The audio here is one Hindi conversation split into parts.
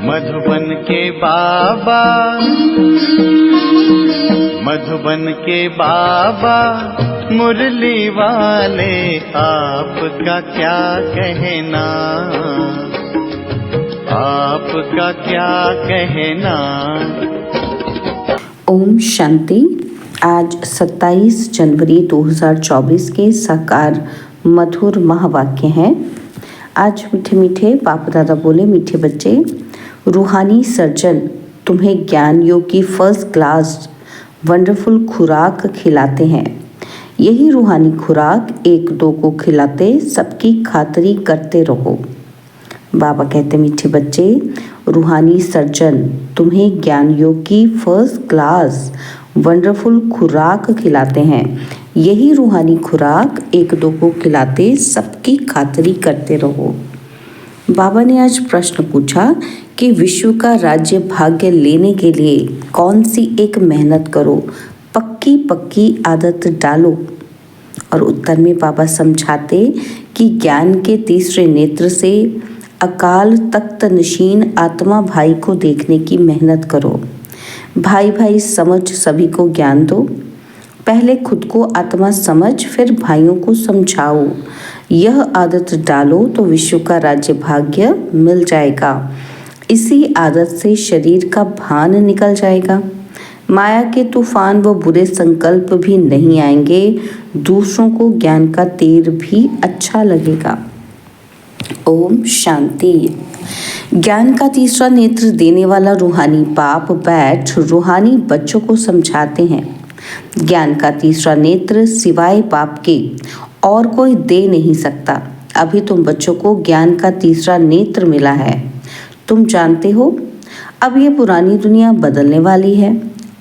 मधुबन के बाबा, मधुबन के बाबा मुरली वाले, आपका क्या कहना, आपका क्या कहना। ओम शांति। आज 27 जनवरी 2024 के साकार मधुर महावाक्य हैं। आज मीठे मीठे बाप दादा बोले, मीठे बच्चे, रूहानी सर्जन तुम्हें ज्ञान योग की फर्स्ट क्लास वंडरफुल खुराक खिलाते हैं। यही रूहानी खुराक एक दो को खिलाते सबकी खातरी करते रहो। बाबा कहते, मीठे बच्चे, रूहानी सर्जन तुम्हें ज्ञान योग की फर्स्ट क्लास वंडरफुल खुराक खिलाते हैं। यही रूहानी खुराक एक दो को खिलाते सबकी खातरी करते रहो। बाबा ने आज प्रश्न पूछा कि विश्व का राज्य भाग्य लेने के लिए कौन सी एक मेहनत करो, पक्की पक्की आदत डालो। और उत्तर में बाबा समझाते कि ज्ञान के तीसरे नेत्र से अकाल तख्त नशीन आत्मा भाई को देखने की मेहनत करो। भाई भाई समझ सभी को ज्ञान दो। पहले खुद को आत्मा समझ, फिर भाइयों को समझाओ। यह आदत डालो तो विश्व का राज्य भाग्य मिल जाएगा। इसी आदत से शरीर का भान निकल जाएगा। माया के तूफान व बुरे संकल्प भी नहीं आएंगे। दूसरों को ज्ञान का तीर भी अच्छा लगेगा। ओम शांति। ज्ञान का तीसरा नेत्र देने वाला रूहानी बाप बैठ रूहानी बच्चों को समझाते हैं। ज्ञान का तीसरा नेत्र सिवाय बाप के और कोई दे नहीं सकता। अभी तुम बच्चों को ज्ञान का तीसरा नेत्र मिला है। तुम जानते हो, अब ये पुरानी दुनिया बदलने वाली है।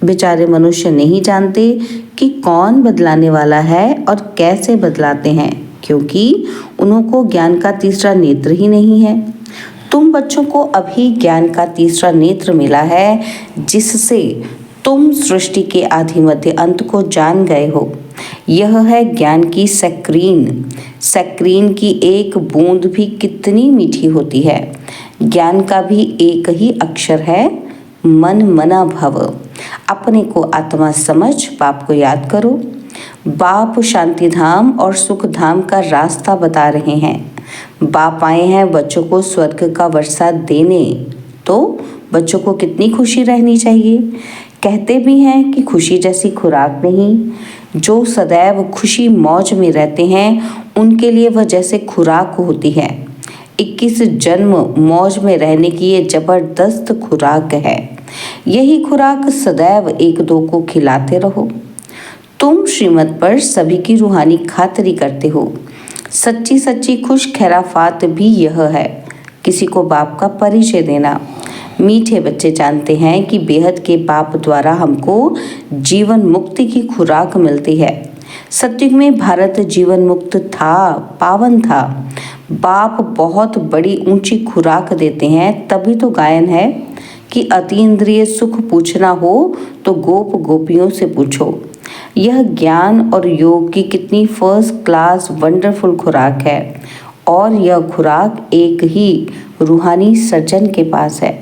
बेचारे मनुष्य नहीं जानते कि कौन बदलाने वाला है और कैसे बदलाते हैं, क्योंकि उनको ज्ञान का तीसरा नेत्र ही नहीं है। तुम बच्चों को अभी ज्ञान का तीसरा नेत्र मिला है, जिससे तुम सृष्टि के आदि मध्य अंत को जान गए हो। यह है ज्ञान की सक्रीन। सक्रीन की एक बूंद भी कितनी मीठी होती है। ज्ञान का भी एक ही अक्षर है, मन मना भव। अपने को आत्मा समझ बाप को याद करो। बाप शांति धाम और सुख धाम का रास्ता बता रहे हैं। बाप आए हैं बच्चों को स्वर्ग का वर्षा देने, तो बच्चों को कितनी खुशी रहनी चाहिए। कहते भी हैं कि खुशी जैसी खुराक नहीं। जो सदैव खुशी मौज में रहते हैं उनके लिए वह जैसे खुराक होती है। 21 जन्म मौज में रहने की ये जबरदस्त खुराक है। यही खुराक सदैव एक दो को खिलाते रहो। तुम श्रीमत पर सभी की रूहानी खातरी करते हो। सच्ची सच्ची खुश खैराफात भी यह है, किसी को बाप का परिचय देना। मीठे बच्चे जानते हैं कि बेहद के बाप द्वारा हमको जीवन मुक्ति की खुराक मिलती है। सत्युग में भारत जीवन मुक्त था, पावन था। बाप बहुत बड़ी ऊंची खुराक देते हैं, तभी तो गायन है कि अतीन्द्रिय सुख पूछना हो तो गोप गोपियों से पूछो। यह ज्ञान और योग की कितनी फर्स्ट क्लास वंडरफुल खुराक है, और यह खुराक एक ही रूहानी सर्जन के पास है,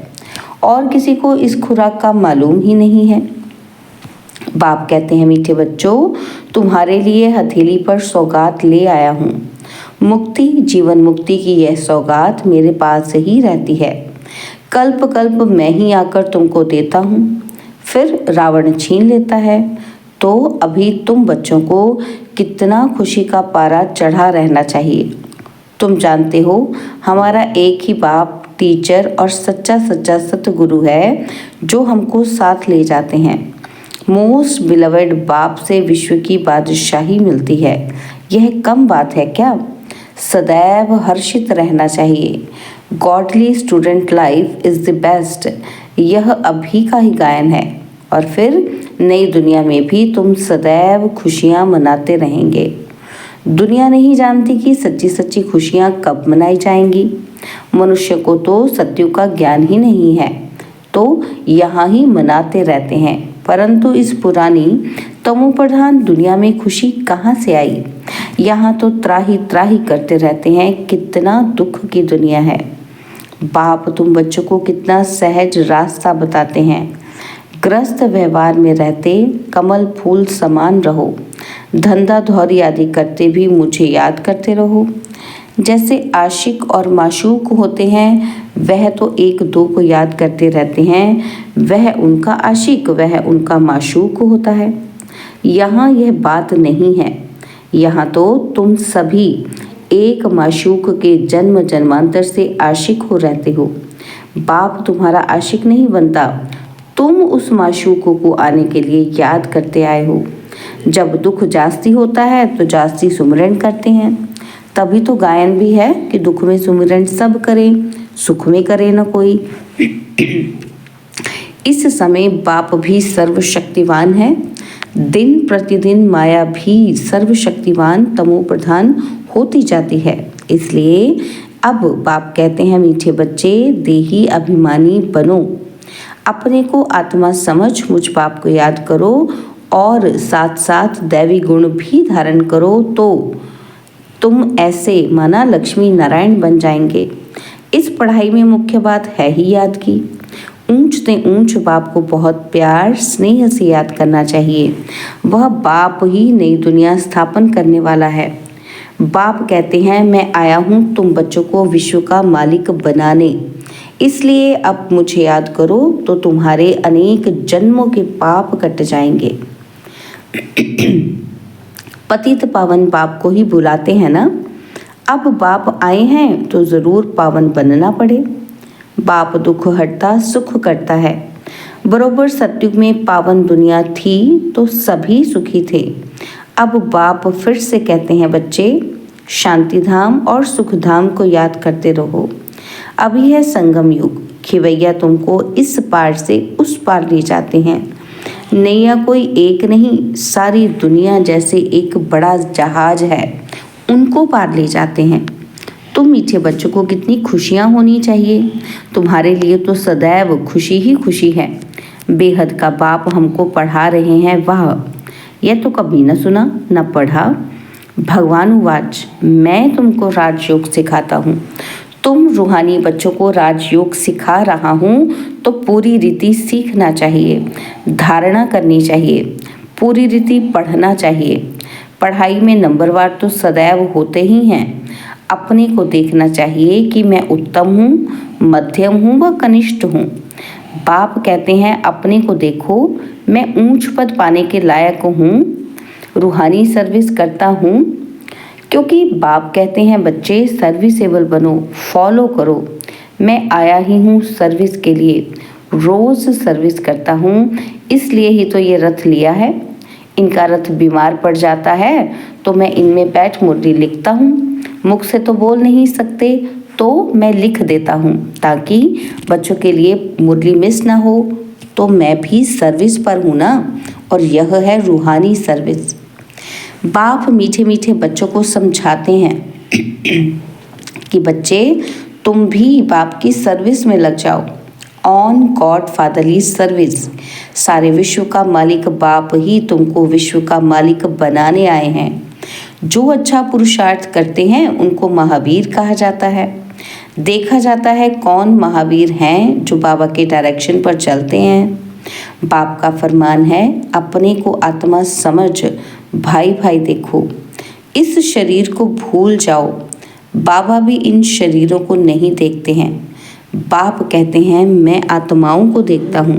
और किसी को इस खुराक का मालूम ही नहीं है। बाप कहते हैं, मीठे बच्चों, तुम्हारे लिए हथेली पर सौगात ले आया हूँ। मुक्ति, जीवन मुक्ति की यह सौगात मेरे पास ही रहती है। कल्प कल्प मैं ही आकर तुमको देता हूँ, फिर रावण छीन लेता है। तो अभी तुम बच्चों को कितना खुशी का पारा चढ़ा रहना चाहिए। तुम जानते हो, हमारा एक ही बाप टीचर और सच्चा सच्चा सतगुरु है, जो हमको साथ ले जाते हैं। मोस्ट बिलवेड बाप से विश्व की बादशाही मिलती है। यह कम बात है क्या? सदैव हर्षित रहना चाहिए। Godly student life is the best. यह अभी का ही गायन है, और फिर नई दुनिया में भी तुम सदैव खुशियाँ मनाते रहेंगे। दुनिया नहीं जानती कि सच्ची सच्ची खुशियाँ कब मनाई जाएंगी। मनुष्य को तो सत्युग का ज्ञान ही नहीं है, तो यहाँ ही मनाते रहते हैं। परंतु इस पुरानी तमोप्रधान दुनिया में खुशी कहाँ से आई? यहाँ तो त्राही त्राही करते रहते हैं। कितना दुख की दुनिया है। बाप तुम बच्चों को कितना सहज रास्ता बताते हैं। ग्रस्त व्यवहार में रहते कमल फूल समान रहो। धंधा धौरी आदि करते भी मुझे याद करते रहो। जैसे आशिक और माशूक होते हैं, वह तो एक दो को याद करते रहते हैं, वह उनका आशिक वह उनका माशूक होता है। यहाँ यह बात नहीं है। यहाँ तो तुम सभी एक माशूक के जन्म जन्मांतर से आशिक हो रहते हो। बाप तुम्हारा आशिक नहीं बनता, तुम उस माशूक को आने के लिए याद करते आए हो। जब दुख जास्ती होता है तो जास्ती सुमिरन करते हैं। तभी तो गायन भी है कि दुख में सुमिरन सब करें, सुख में करे न कोई। इस समय बाप भी सर्वशक्तिवान है। दिन प्रतिदिन माया भी सर्वशक्तिवान तमो प्रधान होती जाती है। इसलिए अब बाप कहते हैं, मीठे बच्चे देही अभिमानी बनो। अपने को आत्मा समझ मुझ बाप को याद करो और साथ साथ दैवी गुण भी धारण करो, तो तुम ऐसे माना लक्ष्मी नारायण बन जाएंगे। इस पढ़ाई में मुख्य बात है ही याद की। ऊंच से ऊंच बाप को बहुत प्यार स्नेह से याद करना चाहिए। वह बाप ही नई दुनिया स्थापन करने वाला है। बाप कहते हैं, मैं आया हूँ तुम बच्चों को विश्व का मालिक बनाने। इसलिए अब मुझे याद करो तो तुम्हारे अनेक जन्मों के पाप कट जाएंगे। पतित पावन बाप को ही बुलाते हैं ना। अब बाप आए हैं तो जरूर पावन बनना पड़े। बाप दुख हटता सुख करता है। बरोबर सतयुग में पावन दुनिया थी तो सभी सुखी थे। अब बाप फिर से कहते हैं, बच्चे शांति धाम और सुख धाम को याद करते रहो। अभी है संगम युग। खिवैया तुमको इस पार से उस पार ले जाते हैं। नैया कोई एक नहीं, सारी दुनिया जैसे एक बड़ा जहाज है, उनको पार ले जाते हैं। तुम मीठे बच्चों को कितनी खुशियाँ होनी चाहिए। तुम्हारे लिए तो सदैव खुशी ही खुशी है। बेहद का बाप हमको पढ़ा रहे हैं, वाह! यह तो कभी न सुना न पढ़ा। भगवान वाच, मैं तुमको राजयोग सिखाता हूँ। तुम रूहानी बच्चों को राजयोग सिखा रहा हूँ तो पूरी रीति सीखना चाहिए, धारणा करनी चाहिए, पूरी रीति पढ़ना चाहिए। पढ़ाई में नंबरवार तो सदैव होते ही हैं। अपने को देखना चाहिए कि मैं उत्तम हूँ, मध्यम हूँ व कनिष्ठ हूँ। बाप कहते हैं, अपने को देखो, मैं ऊंच पद पाने के लायक हूँ, रूहानी सर्विस करता हूँ। क्योंकि बाप कहते हैं, बच्चे सर्विसेबल बनो, फॉलो करो। मैं आया ही हूँ सर्विस के लिए, रोज़ सर्विस करता हूँ। इसलिए ही तो ये रथ लिया है। इनका रथ बीमार पड़ जाता है तो मैं इनमें बैठ मुरली लिखता हूँ। मुख से तो बोल नहीं सकते तो मैं लिख देता हूँ, ताकि बच्चों के लिए मुरली मिस ना हो। तो मैं भी सर्विस पर हूँ ना, और यह है रूहानी सर्विस। बाप मीठे मीठे बच्चों को समझाते हैं कि बच्चे तुम भी बाप की सर्विस में लग जाओ। On God fatherly service. सारे विश्व का मालिक बाप ही तुमको विश्व का मालिक बनाने आए हैं। जो अच्छा पुरुषार्थ करते हैं उनको महावीर कहा जाता है। देखा जाता है कौन महावीर हैं जो बाबा के डायरेक्शन पर चलते हैं। बाप का फरमान है, अपने को आत्मा समझ भाई भाई देखो, इस शरीर को भूल जाओ। बाबा भी इन शरीरों को नहीं देखते हैं। बाप कहते हैं, मैं आत्माओं को देखता हूँ।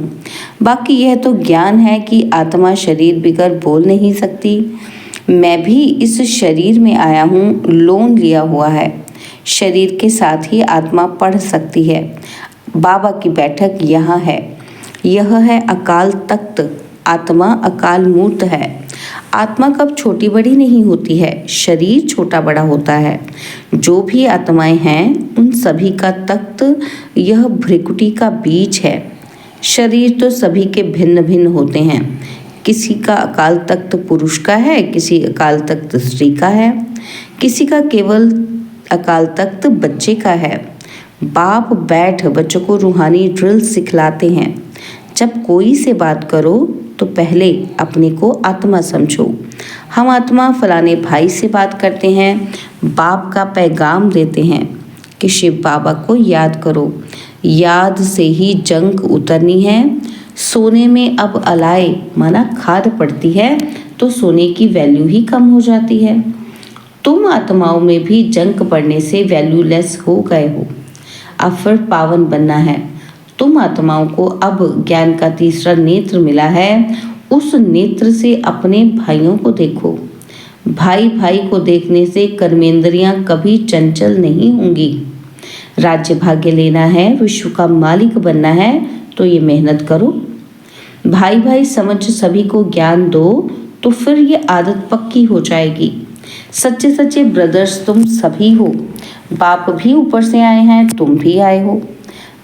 बाकी यह तो ज्ञान है कि आत्मा शरीर बिगर बोल नहीं सकती। मैं भी इस शरीर में आया हूँ, लोन लिया हुआ है। शरीर के साथ ही आत्मा पढ़ सकती है। बाबा की बैठक यहाँ है। यह है अकाल तख्त। आत्मा अकाल मूर्त है। आत्मा कब छोटी बड़ी नहीं होती है, शरीर छोटा बड़ा होता है। जो भी आत्माएं हैं उन सभी का तख्त यह भ्रिकुटी का बीज है। शरीर तो सभी के भिन्न भिन्न होते हैं। किसी का अकाल तख्त पुरुष का है, किसी अकाल तख्त स्त्री का है, किसी का केवल अकाल तख्त बच्चे का है। बाप बैठ बच्चों को रूहानी ड्रिल सिखलाते हैं। जब कोई से बात करो तो पहले अपने को आत्मा समझो। हम आत्मा फलाने भाई से बात करते हैं, बाप का पैगाम देते हैं। कि शिव बाबा को याद करो। याद से ही जंग उतरनी है। सोने में अब अलाए माना खाद पड़ती है तो सोने की वैल्यू ही कम हो जाती है। तुम आत्माओं में भी जंग पड़ने से वैल्यूलेस हो गए हो। अब फिर पावन बनना है। तुम आत्माओं को अब ज्ञान का तीसरा नेत्र मिला है। उस नेत्र से अपने भाइयों को देखो। भाई भाई को देखने से कर्मेंद्रियां कभी चंचल नहीं होंगी। राज्य भाग्य लेना है, विश्व का मालिक बनना है तो ये मेहनत करो। भाई भाई समझ सभी को ज्ञान दो तो फिर ये आदत पक्की हो जाएगी। सच्चे सच्चे ब्रदर्स तुम सभी हो। बाप भी ऊपर से आए हैं, तुम भी आए हो।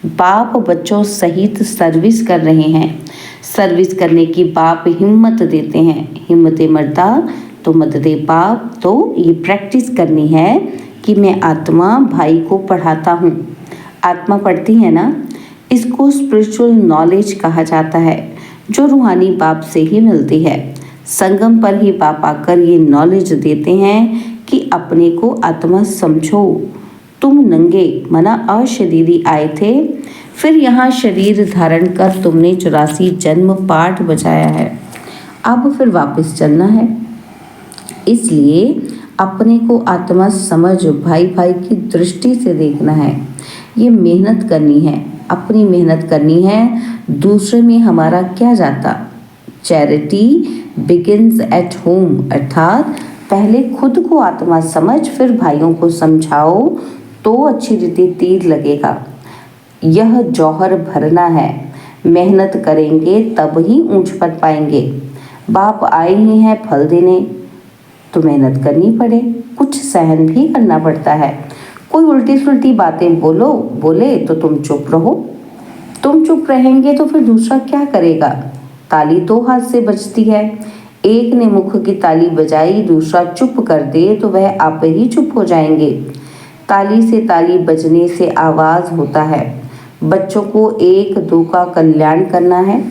बाप बच्चों सहित सर्विस कर रहे हैं। सर्विस करने की बाप हिम्मत देते हैं। हिम्मत मर्दा तो मददे बाप। तो ये प्रैक्टिस करनी है कि मैं आत्मा भाई को पढ़ाता हूँ। आत्मा पढ़ती है ना, इसको स्पिरिचुअल नॉलेज कहा जाता है, जो रूहानी बाप से ही मिलती है। संगम पर ही बाप आकर ये नॉलेज देते हैं कि अपने को आत्मा समझो। तुम नंगे मना अशरीरी आए थे, फिर यहाँ शरीर धारण कर तुमने 84 जन्म पाठ बजाया है। अब फिर वापस चलना है। इसलिए अपने को आत्मा समझ भाई भाई की दृष्टि से देखना है। ये मेहनत करनी है, अपनी मेहनत करनी है। दूसरे में हमारा क्या जाता। चैरिटी बिगिंस एट होम, अर्थात पहले खुद को आत्मा समझ फिर भाइयों को समझाओ तो अच्छी रीति तीर लगेगा। यह जौहर भरना है। मेहनत करेंगे तब ही ऊंच पर पाएंगे। बाप आए ही हैं फल देने तो मेहनत करनी पड़े, कुछ सहन भी करना पड़ता है। कोई उल्टी सुल्टी बातें बोले तो तुम चुप रहो। तुम चुप रहेंगे तो फिर दूसरा क्या करेगा। ताली दो हाथ से बजती है। एक ने मुख की ताली बजाई, दूसरा चुप कर दे तो वह आप ही चुप हो जाएंगे। ताली से ताली बजने से आवाज होता है। बच्चों को एक दो का कल्याण करना है।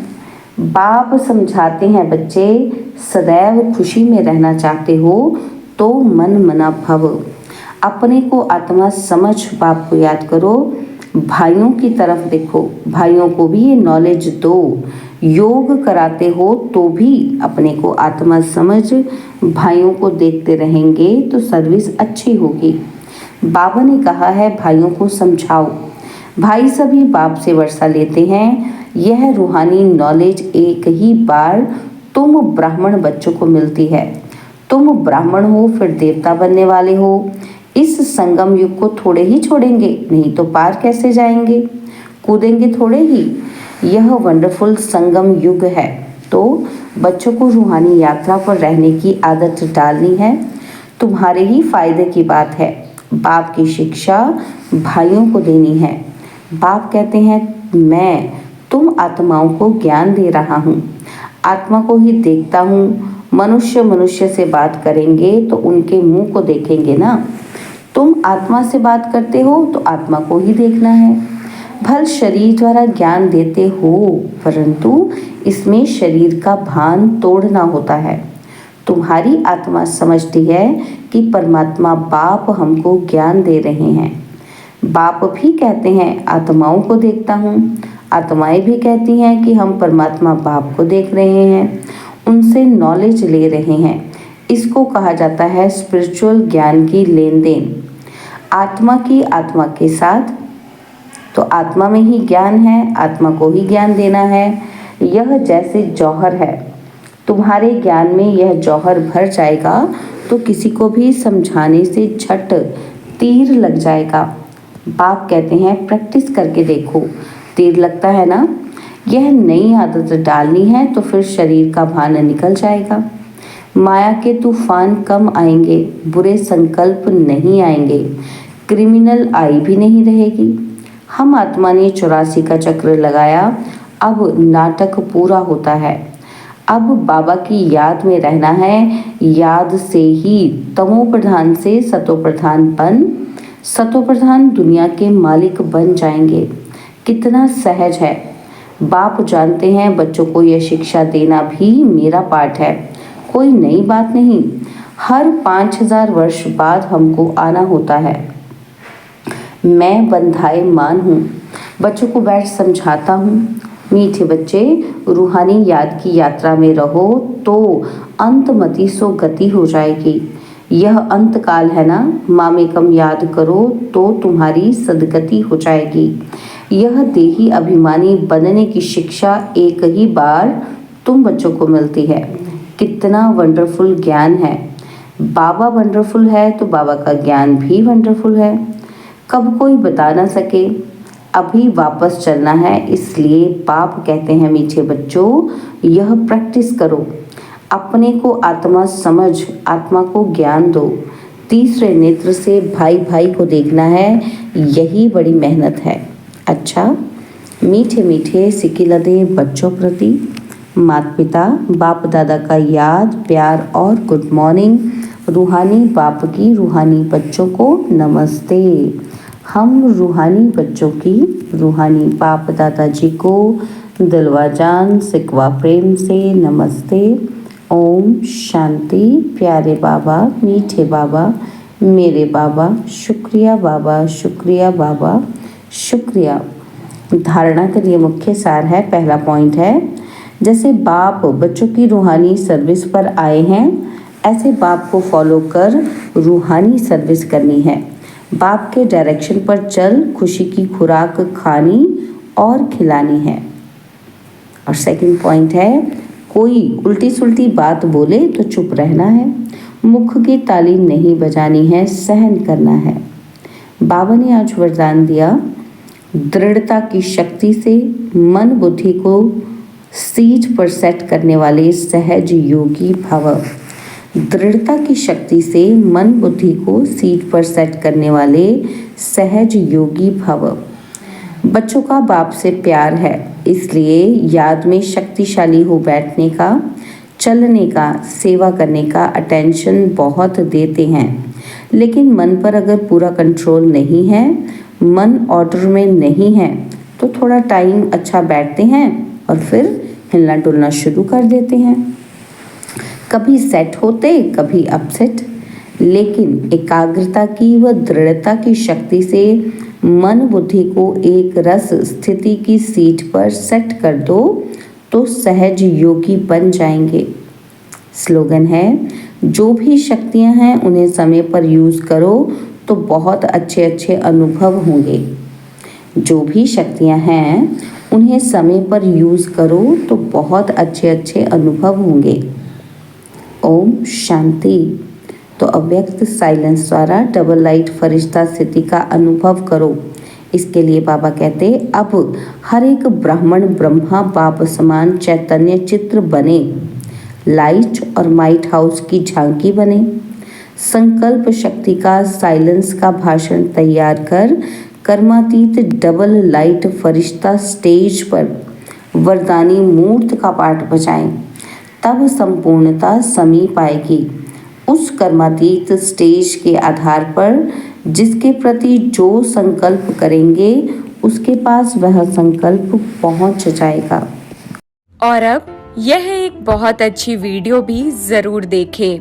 बाप समझाते हैं, बच्चे सदैव खुशी में रहना चाहते हो तो मन मना भव। अपने को आत्मा समझ बाप को याद करो। भाइयों की तरफ देखो, भाइयों को भी ये नॉलेज दो। योग कराते हो तो भी अपने को आत्मा समझ भाइयों को देखते रहेंगे तो सर्विस अच्छी होगी। बाबा ने कहा है भाइयों को समझाओ। भाई सभी बाप से वर्षा लेते हैं। यह रूहानी नॉलेज एक ही बार तुम ब्राह्मण बच्चों को मिलती है। तुम ब्राह्मण हो फिर देवता बनने वाले हो। इस संगम युग को थोड़े ही छोड़ेंगे, नहीं तो पार कैसे जाएंगे। कूदेंगे थोड़े ही। यह वंडरफुल संगम युग है। तो बच्चों को रूहानी यात्रा पर रहने की आदत डालनी है। तुम्हारे ही फायदे की बात है। बाप की शिक्षा भाइयों को देनी है। बाप कहते हैं मैं तुम आत्माओं को ज्ञान दे रहा हूँ। आत्मा को ही देखता हूँ। मनुष्य मनुष्य से बात करेंगे तो उनके मुंह को देखेंगे ना। तुम आत्मा से बात करते हो तो आत्मा को ही देखना है। भल शरीर द्वारा ज्ञान देते हो, परंतु इसमें शरीर का भान तोड़ना होता है। तुम्हारी आत्मा समझती है कि परमात्मा बाप हमको ज्ञान दे रहे हैं। बाप भी कहते हैं आत्माओं को देखता हूँ। आत्माएं भी कहती हैं कि हम परमात्मा बाप को देख रहे हैं, उनसे नॉलेज ले रहे हैं। इसको कहा जाता है स्पिरिचुअल ज्ञान की लेन देन। आत्मा की आत्मा के साथ, तो आत्मा में ही ज्ञान है, आत्मा को ही ज्ञान देना है। यह जैसे जौहर है। तुम्हारे ज्ञान में यह जौहर भर जाएगा तो किसी को भी समझाने से झट तीर लग जाएगा। बाप कहते हैं प्रैक्टिस करके देखो, तीर लगता है ना। यह नई आदत डालनी है तो फिर शरीर का भान निकल जाएगा। माया के तूफान कम आएंगे, बुरे संकल्प नहीं आएंगे, क्रिमिनल आई भी नहीं रहेगी। हम आत्मा ने 84 का चक्र लगाया। अब नाटक पूरा होता है। अब बाबा की याद में रहना है। याद से ही तमो प्रधान से सतो प्रधान बन, सतो प्रधान दुनिया के मालिक बन जाएंगे। कितना सहज है। बाप जानते हैं बच्चों को यह शिक्षा देना भी मेरा पाठ है, कोई नई बात नहीं। हर 5000 वर्ष बाद हमको आना होता है। मैं बंधाएमान हूँ। बच्चों को बैठ समझाता हूँ। मीठे बच्चे, रूहानी याद की यात्रा में रहो तो अंतमति सो गति हो जाएगी। यह अंत काल है ना, मामे कम याद करो तो तुम्हारी सदगति हो जाएगी। यह देही अभिमानी बनने की शिक्षा एक ही बार तुम बच्चों को मिलती है। कितना वंडरफुल ज्ञान है। बाबा वंडरफुल है तो बाबा का ज्ञान भी वंडरफुल है। कब कोई बता ना सके। अभी वापस चलना है, इसलिए बाप कहते हैं मीठे बच्चों, यह प्रैक्टिस करो। अपने को आत्मा समझ, आत्मा को ज्ञान दो। तीसरे नेत्र से भाई भाई को देखना है, यही बड़ी मेहनत है। अच्छा, मीठे मीठे सिकिलदे बच्चों प्रति माता पिता बाप दादा का याद, प्यार और गुड मॉर्निंग। रूहानी बाप की रूहानी बच्चों को नमस्ते। हम रूहानी बच्चों की रूहानी बाप दादाजी को दिलवा जान सिकवा प्रेम से नमस्ते। ओम शांति। प्यारे बाबा, मीठे बाबा, मेरे बाबा, शुक्रिया बाबा, शुक्रिया बाबा, शुक्रिया। धारणा के लिए मुख्य सार है। पहला पॉइंट है, जैसे बाप बच्चों की रूहानी सर्विस पर आए हैं, ऐसे बाप को फॉलो कर रूहानी सर्विस करनी है। बाप के डायरेक्शन पर चल खुशी की खुराक खानी और खिलानी है। और सेकंड पॉइंट है, कोई उल्टी सुल्टी बात बोले तो चुप रहना है। मुख की ताली नहीं बजानी है, सहन करना है। बाबा ने आज वरदान दिया, दृढ़ता की शक्ति से मन बुद्धि को सीट पर सेट करने वाले सहज योगी भव। दृढ़ता की शक्ति से मन बुद्धि को सीट पर सेट करने वाले सहज योगी भव। बच्चों का बाप से प्यार है, इसलिए याद में शक्तिशाली हो बैठने का, चलने का, सेवा करने का अटेंशन बहुत देते हैं। लेकिन मन पर अगर पूरा कंट्रोल नहीं है, मन ऑर्डर में नहीं है, तो थोड़ा टाइम अच्छा बैठते हैं और फिर हिलना डुलना शुरू कर देते हैं। कभी सेट होते, कभी अपसेट। लेकिन एकाग्रता की व दृढ़ता की शक्ति से मन बुद्धि को एक रस स्थिति की सीट पर सेट कर दो तो सहज योगी बन जाएंगे। स्लोगन है, जो भी शक्तियां हैं उन्हें समय पर यूज करो तो बहुत अच्छे अच्छे अनुभव होंगे। जो भी शक्तियां हैं उन्हें समय पर यूज करो तो बहुत अच्छे अच्छे अनुभव होंगे। ओम शांति। तो अव्यक्त साइलेंस द्वारा डबल लाइट फरिश्ता स्थिति का अनुभव करो। इसके लिए बाबा कहते, अब हर एक ब्राह्मण ब्रह्मा बाप समान चैतन्य चित्र बने, लाइट और माइट हाउस की झांकी बने। संकल्प शक्ति का साइलेंस का भाषण तैयार कर कर्मातीत डबल लाइट फरिश्ता स्टेज पर वरदानी मूर्त का पाठ बजाएं, तब संपूर्णता समीप आएगी। उस कर्मातीत स्टेज के आधार पर जिसके प्रति जो संकल्प करेंगे उसके पास वह संकल्प पहुंच जाएगा। और अब यह एक बहुत अच्छी वीडियो भी जरूर देखें।